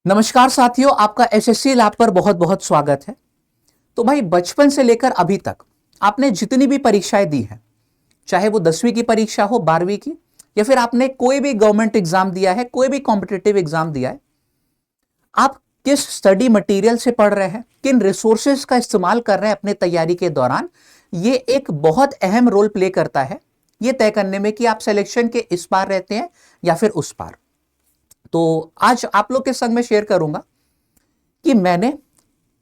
नमस्कार साथियों, आपका एसएससी लैब पर बहुत बहुत स्वागत है। तो भाई बचपन से लेकर अभी तक आपने जितनी भी परीक्षाएं दी हैं, चाहे वो 10वीं की परीक्षा हो, 12वीं की, या फिर आपने कोई भी गवर्नमेंट एग्जाम दिया है, कोई भी कॉम्पिटिटिव एग्जाम दिया है, आप किस स्टडी मटेरियल से पढ़ रहे हैं, किन रिसोर्सेज का इस्तेमाल कर रहे हैं अपने तैयारी के दौरान, ये एक बहुत अहम रोल प्ले करता है ये तय करने में कि आप सिलेक्शन के इस पार रहते हैं या फिर उस पार। तो आज आप लोग के संग में शेयर करूंगा कि मैंने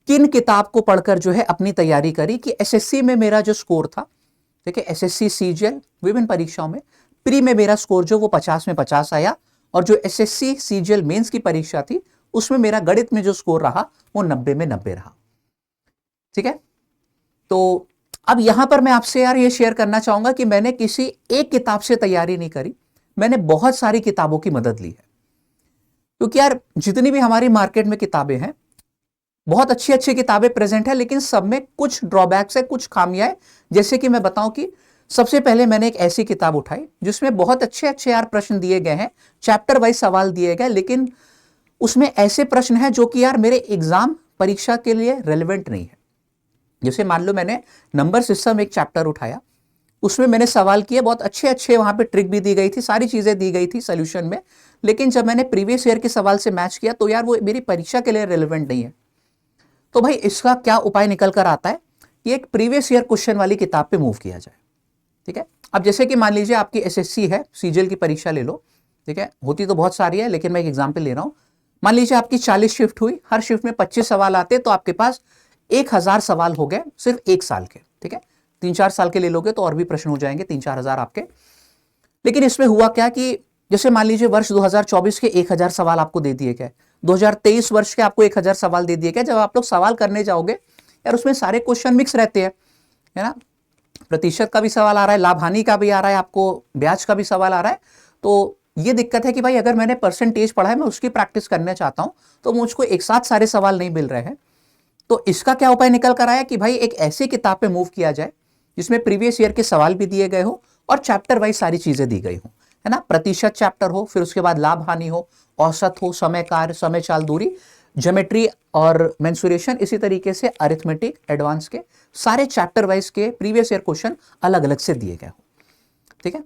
किन किताब को पढ़कर जो है अपनी तैयारी करी कि एसएससी में मेरा जो स्कोर था, देखिए एसएससी सीजीएल विभिन्न परीक्षाओं में प्री में मेरा स्कोर जो वो 50 में 50 आया, और जो एसएससी सीजीएल मेंस की परीक्षा थी उसमें मेरा गणित में जो स्कोर रहा वो 90 में 90 रहा। ठीक है, तो अब यहां पर मैं आपसे यार ये शेयर करना चाहूंगा कि मैंने किसी एक किताब से तैयारी नहीं करी, मैंने बहुत सारी किताबों की मदद ली है। क्योंकि यार जितनी भी हमारी मार्केट में किताबें हैं, बहुत अच्छी अच्छी किताबें प्रेजेंट है, लेकिन सब में कुछ ड्रॉबैक्स है, कुछ खामियां है। जैसे कि मैं बताऊं कि सबसे पहले मैंने एक ऐसी किताब उठाई जिसमें बहुत अच्छे अच्छे यार प्रश्न दिए गए हैं, चैप्टर वाइज सवाल दिए गए, लेकिन उसमें ऐसे प्रश्न हैं जो कि यार मेरे एग्जाम परीक्षा के लिए रेलिवेंट नहीं है। जैसे मान लो मैंने नंबर सिस्टम एक चैप्टर उठाया, उसमें मैंने सवाल किए, बहुत अच्छे अच्छे वहां पे ट्रिक भी दी गई थी, सारी चीजें दी गई थी सोल्यूशन में, लेकिन जब मैंने प्रीवियस ईयर के सवाल से मैच किया तो यार वो मेरी परीक्षा के लिए रेलेवेंट नहीं है। तो भाई इसका क्या उपाय निकल कर आता है कि एक प्रीवियस ईयर क्वेश्चन वाली किताब पे मूव किया जाए। ठीक है, अब जैसे कि मान लीजिए आपकी एसएससी है, सीजीएल की परीक्षा ले लो। ठीक है, होती तो बहुत सारी है लेकिन मैं एक एग्जाम्पल ले रहा हूं। मान लीजिए आपकी 40 शिफ्ट हुई, हर शिफ्ट में 25 सवाल आते, तो आपके पास 1000 सवाल हो गए सिर्फ एक साल के। ठीक है, 3-4 साल के ले लोगे तो और भी प्रश्न हो जाएंगे, 3-4 हजार आपके। लेकिन इसमें हुआ क्या कि जैसे मान लीजिए वर्ष 2024 के 1000 सवाल आपको दे दिए गए, 2023 वर्ष के आपको 1000 सवाल दे दिए गए। जब आप लोग सवाल करने जाओगे यार, उसमें सारे क्वेश्चन मिक्स रहते हैं, है ना। प्रतिशत का भी सवाल आ रहा है, लाभ हानि का भी आ रहा है, आपको ब्याज का भी सवाल आ रहा है। तो ये दिक्कत है कि भाई अगर मैंने परसेंटेज पढ़ा है, मैं उसकी प्रैक्टिस करना चाहता हूं, तो मुझको एक साथ सारे सवाल नहीं मिल रहे हैं। तो इसका क्या उपाय निकल कर आया कि भाई एक ऐसी किताब पे मूव किया जाए जिसमें प्रीवियस ईयर के सवाल भी दिए गए हो और चैप्टर वाइज सारी चीजें दी गई हो, है ना। प्रतिशत चैप्टर हो, फिर उसके बाद लाभ हानि हो, औसत हो, समय कार्य, समय चाल दूरी, ज्योमेट्री और मेंसुरेशन, इसी तरीके से अरिथमेटिक एडवांस के सारे चैप्टर वाइज के प्रीवियस ईयर क्वेश्चन अलग अलग से दिए गए हो। ठीक है,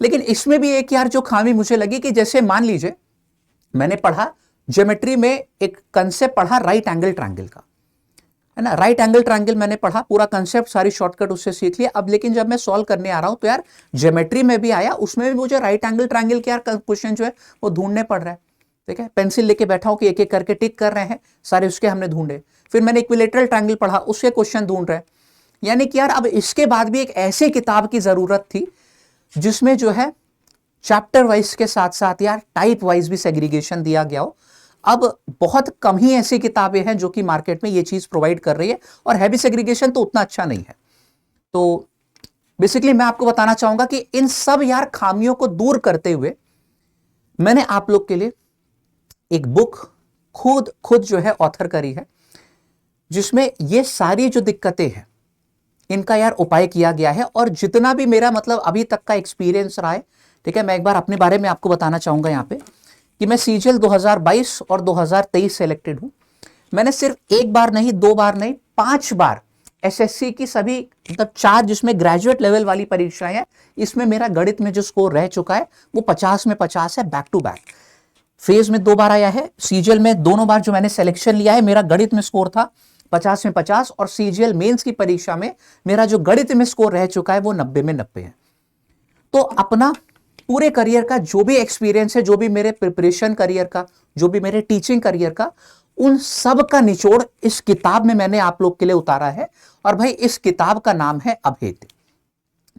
लेकिन इसमें भी एक यार जो खामी मुझे लगी कि जैसे मान लीजिए मैंने पढ़ा ज्योमेट्री में एक कंसेप्ट पढ़ा राइट एंगल ट्रायंगल का, है ना। राइट एंगल ट्रायंगल मैंने पढ़ा, पूरा कंसेप्ट सारी शॉर्टकट उससे सीख लिया। अब लेकिन जब मैं सॉल्व करने आ रहा हूं तो यार ज्योमेट्री में भी आया, उसमें भी मुझे राइट एंगल ट्रायंगल के यार क्वेश्चन जो है वो ढूंढने पड़ रहा है। ठीक है, पेंसिल लेके बैठा हूं कि एक एक करके टिक कर रहे हैं, सारे उसके हमने ढूंढे। फिर मैंने इक्विलेटरल ट्रायंगल पढ़ा, उसके क्वेश्चन ढूंढ रहे हैं। यानी कि यार अब इसके बाद भी एक ऐसी किताब की जरूरत थी जिसमें जो है चैप्टर वाइज के साथ साथ यार टाइप वाइज भी सेग्रीगेशन दिया गया हो। अब बहुत कम ही ऐसी किताबें हैं जो कि मार्केट में ये चीज प्रोवाइड कर रही है, और हैवी सेग्रीगेशन तो उतना अच्छा नहीं है। तो बेसिकली मैं आपको बताना चाहूंगा कि इन सब यार खामियों को दूर करते हुए मैंने आप लोग के लिए एक बुक खुद खुद जो है ऑथर करी है, जिसमें ये सारी जो दिक्कतें हैं इनका यार उपाय किया गया है। और जितना भी मेरा मतलब अभी तक का एक्सपीरियंस रहा है, ठीक है, मैं एक बार अपने बारे में आपको बताना चाहूंगा यहाँ पे कि मैं सीजीएल 2022 और 2023 सेलेक्टेड हूं। मैंने सिर्फ एक बार नहीं, 2 बार नहीं, 5 बार एसएससी की सभी मतलब 4 जिसमें ग्रेजुएट लेवल वाली परीक्षाएं हैं, इसमें मेरा गणित में जो स्कोर रह चुका है वो 50 में 50 है। बैक टू बैक फेज में 2 बार आया है, सीजीएल में दोनों बार जो मैंने सिलेक्शन लिया है मेरा गणित में स्कोर था 50 में 50, और सीजीएल मेंस की परीक्षा में मेरा जो गणित में स्कोर रह चुका है वो 90 में 90 है। तो अपना पूरे करियर का जो भी एक्सपीरियंस है, जो भी मेरे प्रिपरेशन करियर का, जो भी मेरे टीचिंग करियर का, उन सब का निचोड़ इस किताब में मैंने आप लोग के लिए उतारा है। और भाई इस किताब का नाम है अभेद्य।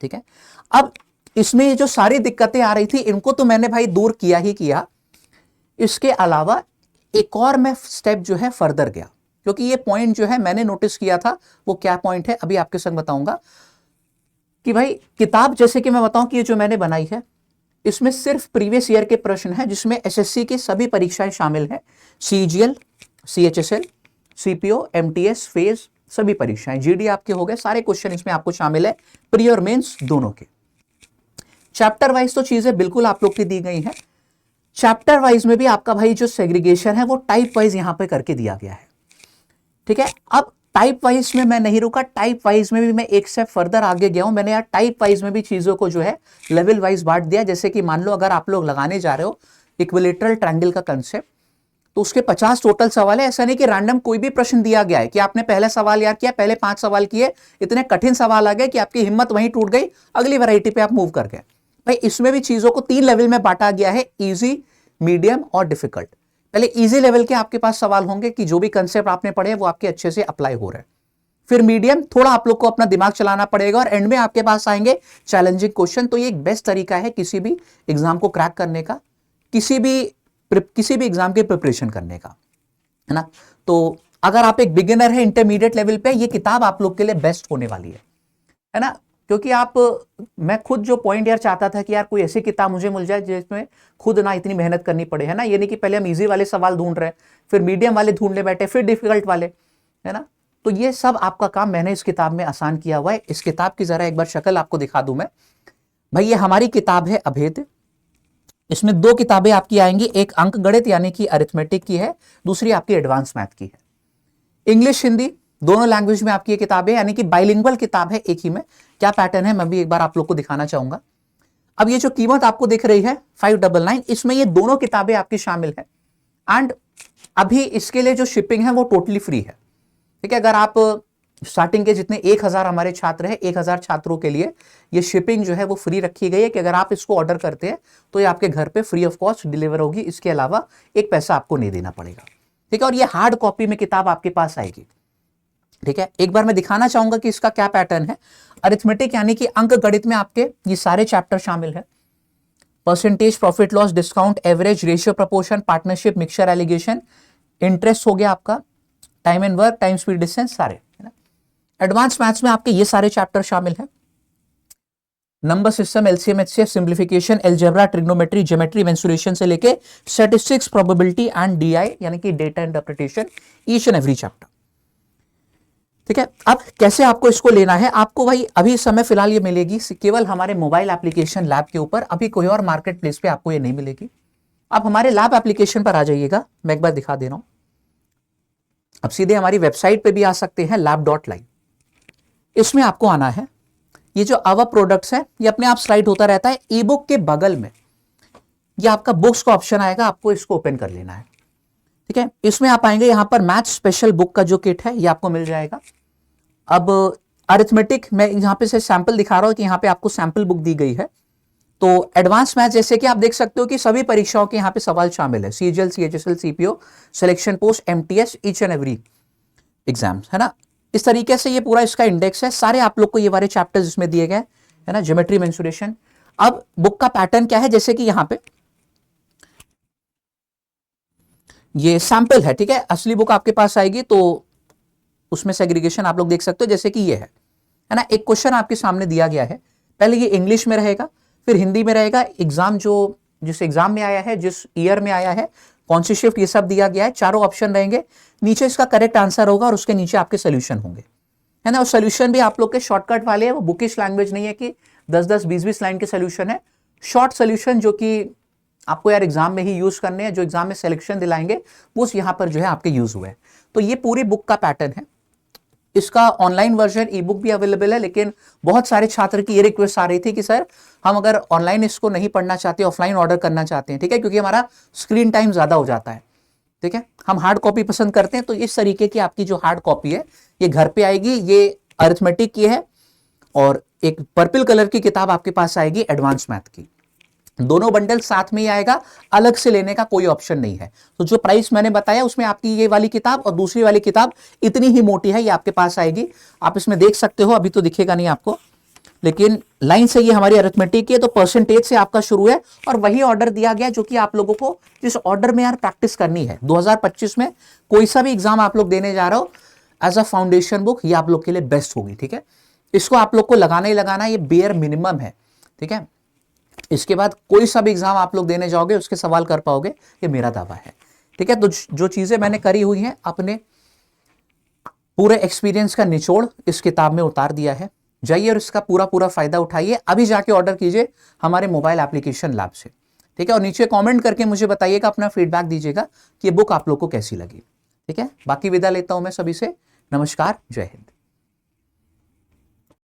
ठीक है, अब इसमें ये जो सारी दिक्कतें आ रही थी इनको तो मैंने भाई दूर किया ही किया। इसके अलावा एक और मैं स्टेप जो है फर्दर गया, क्योंकि ये पॉइंट जो है मैंने नोटिस किया था। वो क्या पॉइंट है अभी आपके संग बताऊंगा कि भाई किताब जैसे कि मैं बताऊं कि ये जो मैंने बनाई है इसमें सिर्फ प्रीवियस ईयर के प्रश्न हैं, जिसमें एसएससी की सभी परीक्षाएं शामिल हैं, CGL, CHSL, CPO, MTS, phase, सभी परीक्षाएं, जीडी आपके हो गए, सारे क्वेश्चन इसमें आपको शामिल है, प्री और मेंस दोनों के। चैप्टर वाइज तो चीजें बिल्कुल आप लोग की दी गई हैं। चैप्टर वाइज में भी आपका भाई जो सेग्रीगेशन है वो टाइप वाइज यहां पे करके दिया गया है, ठीक है। अब टाइप वाइज में मैं नहीं रुका, टाइप वाइज में भी मैं एक स्टेप फर्दर आगे गया हूं। मैंने यार टाइप वाइज में भी चीजों को जो है लेवल वाइज बांट दिया। जैसे कि मान लो अगर आप लोग लगाने जा रहे हो इक्विलेटरल ट्रायंगल का कंसेप्ट, तो उसके 50 टोटल सवाल है। ऐसा नहीं कि रैंडम कोई भी प्रश्न दिया गया है कि आपने पहला सवाल याद किया, पहले 5 सवाल किए, इतने कठिन सवाल आ गए कि आपकी हिम्मत वहीं टूट गई, अगली वैरायटी पे आप मूव कर गए। भाई इसमें भी चीजों को 3 लेवल में बांटा गया है, इजी, मीडियम और डिफिकल्ट। पहले इजी लेवल के आपके पास सवाल होंगे कि जो भी कंसेप्ट आपने पढ़े वो आपके अच्छे से अप्लाई हो रहे हैं। फिर मीडियम, थोड़ा आप लोग को अपना दिमाग चलाना पड़ेगा, और एंड में आपके पास आएंगे चैलेंजिंग क्वेश्चन। तो ये एक बेस्ट तरीका है किसी भी एग्जाम को क्रैक करने का, किसी भी एग्जाम की प्रिपरेशन करने का, है ना। तो अगर आप एक बिगिनर है इंटरमीडिएट लेवल पे, ये किताब आप लोग के लिए बेस्ट होने वाली है ना। क्योंकि मैं खुद जो पॉइंट यार चाहता था कि यार कोई ऐसी किताब मुझे मिल जाए जिसमें खुद ना इतनी मेहनत करनी पड़े, है ना। ये नहीं कि पहले हम इजी वाले सवाल ढूंढ रहे हैं, फिर मीडियम वाले ढूंढने बैठे, फिर डिफिकल्ट वाले, है ना। तो ये सब आपका काम मैंने इस किताब में आसान किया हुआ है। इस किताब की जरा एक बार शक्ल आपको दिखा दूं मैं। भाई ये हमारी किताब है अभेद। इसमें 2 किताबें आपकी आएंगी, एक अंक गणित यानी कि अरिथमेटिक की है, दूसरी आपकी एडवांस मैथ की है। इंग्लिश हिंदी दोनों लैंग्वेज में आपकी ये किताबें, यानी कि बाइलिंगुअल किताब है एक ही में। क्या पैटर्न है मैं भी एक बार आप लोग को दिखाना चाहूंगा। अब ये जो कीमत आपको दिख रही है 599, इसमें ये दोनों किताबें आपकी शामिल है। एंड अभी इसके लिए जो शिपिंग है वो टोटली फ्री है, ठीक है। अगर आप स्टार्टिंग के जितने 1000 हमारे छात्र हैं, 1000 छात्रों के लिए ये शिपिंग जो है वो फ्री रखी गई है कि अगर आप इसको ऑर्डर करते हैं तो ये आपके घर पे फ्री ऑफ कॉस्ट डिलीवर होगी। इसके अलावा एक पैसा आपको नहीं देना पड़ेगा, ठीक है। और ये हार्ड कॉपी में किताब आपके पास आएगी, ठीक है। एक बार मैं दिखाना चाहूंगा कि इसका क्या पैटर्न है। अरिथमेटिक यानी कि अंक गणित में आपके ये सारे चैप्टर शामिल है। Percentage, profit loss, discount, average, ratio, proportion, partnership, mixture, alligation, interest हो गया आपका, time and work, time speed distance, सारे, है ना। एडवांस मैथ्स में आपके ये सारे चैप्टर शामिल है। Number system, LCM, HCF, simplification, algebra, trigonometry, geometry, mensuration से लेके स्टैटिस्टिक्स, प्रोबेबिलिटी एंड डीआई यानी कि data interpretation, each and every chapter, ठीक है। अब कैसे आपको इसको लेना है, आपको भाई अभी समय फिलहाल ये मिलेगी केवल हमारे मोबाइल एप्लीकेशन लैब के ऊपर, अभी कोई और मार्केट प्लेस पे आपको ये नहीं मिलेगी। आप हमारे लैब एप्लीकेशन पर आ जाइएगा, मैं एक बार दिखा दे रहा हूं। अब सीधे हमारी वेबसाइट पे भी आ सकते हैं lab.live। इसमें आपको आना है, ये जो आवर प्रोडक्ट्स है ये अपने आप स्लाइड होता रहता है। ई बुक के बगल में ये आपका बुक्स का ऑप्शन आएगा, आपको इसको ओपन कर लेना है, ठीक है। इसमें आप आएंगे, यहां पर मैथ स्पेशल बुक का जो किट है ये आपको मिल जाएगा। अब अरिथमेटिक मैं यहां पे से सैंपल दिखा रहा हूं कि यहां पे आपको सैंपल बुक दी गई है। तो एडवांस मैथ जैसे कि आप देख सकते हो कि सभी परीक्षाओं के यहां पे सवाल शामिल है, CGL, CHSL, CPO, selection post, MTS, each and every exam, है ना। इस तरीके से ये पूरा इसका इंडेक्स है। सारे आप लोग को ये वाले चैप्टर्स इसमें दिए गए, है ना, ज्योमेट्री, मेंसुरेशन। अब बुक का पैटर्न क्या है, जैसे कि यहां पे ये सैंपल है, ठीक है। असली बुक आपके पास आएगी तो उसमें सेग्रीगेशन आप लोग देख सकते हो, जैसे कि ये है ना। एक क्वेश्चन आपके सामने दिया गया है, पहले ये इंग्लिश में रहेगा, फिर हिंदी में रहेगा। एग्जाम जो जिस एग्जाम में आया है, जिस ईयर में आया है, कौन सी शिफ्ट, ये सब दिया गया है। चारों ऑप्शन रहेंगे, नीचे इसका करेक्ट आंसर होगा और उसके नीचे आपके सोल्यूशन होंगे, है ना। और सोल्यूशन भी आप लोग के शॉर्टकट वाले हैं, वो बुकिश लैंग्वेज नहीं है कि 10-10, 20-20 लाइन के सोल्यूशन है। शॉर्ट सोल्यूशन जो कि आपको यार एग्जाम में ही यूज करने हैं, जो एग्जाम में सिलेक्शन दिलाएंगे, वो यहां पर जो है आपके यूज हुए हैं। तो ये पूरी बुक का पैटर्न है। इसका ऑनलाइन वर्जन ई बुक भी अवेलेबल है, लेकिन बहुत सारे छात्र की ये रिक्वेस्ट आ रही थी कि सर हम अगर ऑनलाइन इसको नहीं पढ़ना चाहते, ऑफलाइन ऑर्डर करना चाहते हैं, ठीक है, क्योंकि हमारा स्क्रीन टाइम ज्यादा हो जाता है, ठीक है, हम हार्ड कॉपी पसंद करते हैं। तो इस तरीके की आपकी जो हार्ड कॉपी है ये घर पे आएगी। ये अरिथमेटिक की है और एक पर्पल कलर की किताब आपके पास आएगी एडवांस मैथ की। दोनों बंडल साथ में ही आएगा, अलग से लेने का कोई ऑप्शन नहीं है। तो जो प्राइस मैंने बताया उसमें आपकी ये वाली किताब और दूसरी वाली किताब इतनी ही मोटी है, ये आपके पास आएगी। आप इसमें देख सकते हो, अभी तो दिखेगा नहीं आपको, लेकिन लाइन से ये हमारी अरिथमेटिक की है। तो परसेंटेज से आपका शुरू है और वही ऑर्डर दिया गया जो कि आप लोगों को जिस ऑर्डर में यार प्रैक्टिस करनी है। 2025 में कोई सा भी एग्जाम आप लोग देने जा रहे हो, एज अ फाउंडेशन बुक ये आप लोग के लिए बेस्ट होगी, ठीक है। इसको आप लोग को लगाना ही लगाना, ये बेयर मिनिमम है, ठीक है। इसके बाद कोई सा भी एग्जाम आप लोग देने जाओगे उसके सवाल कर पाओगे, ये मेरा दावा है, ठीक है। तो जो चीजें मैंने करी हुई हैं अपने पूरे एक्सपीरियंस का निचोड़ इस किताब में उतार दिया है। जाइए और इसका पूरा फायदा उठाइए। अभी जाके ऑर्डर कीजिए हमारे मोबाइल एप्लीकेशन लैब से। ठीक है, और नीचे कमेंट करके मुझे बताइएगा, अपना फीडबैक दीजिएगा कि ये बुक आप लोग को कैसी लगी। ठीक है, बाकी विदा लेता हूं मैं सभी से। नमस्कार, जय हिंद।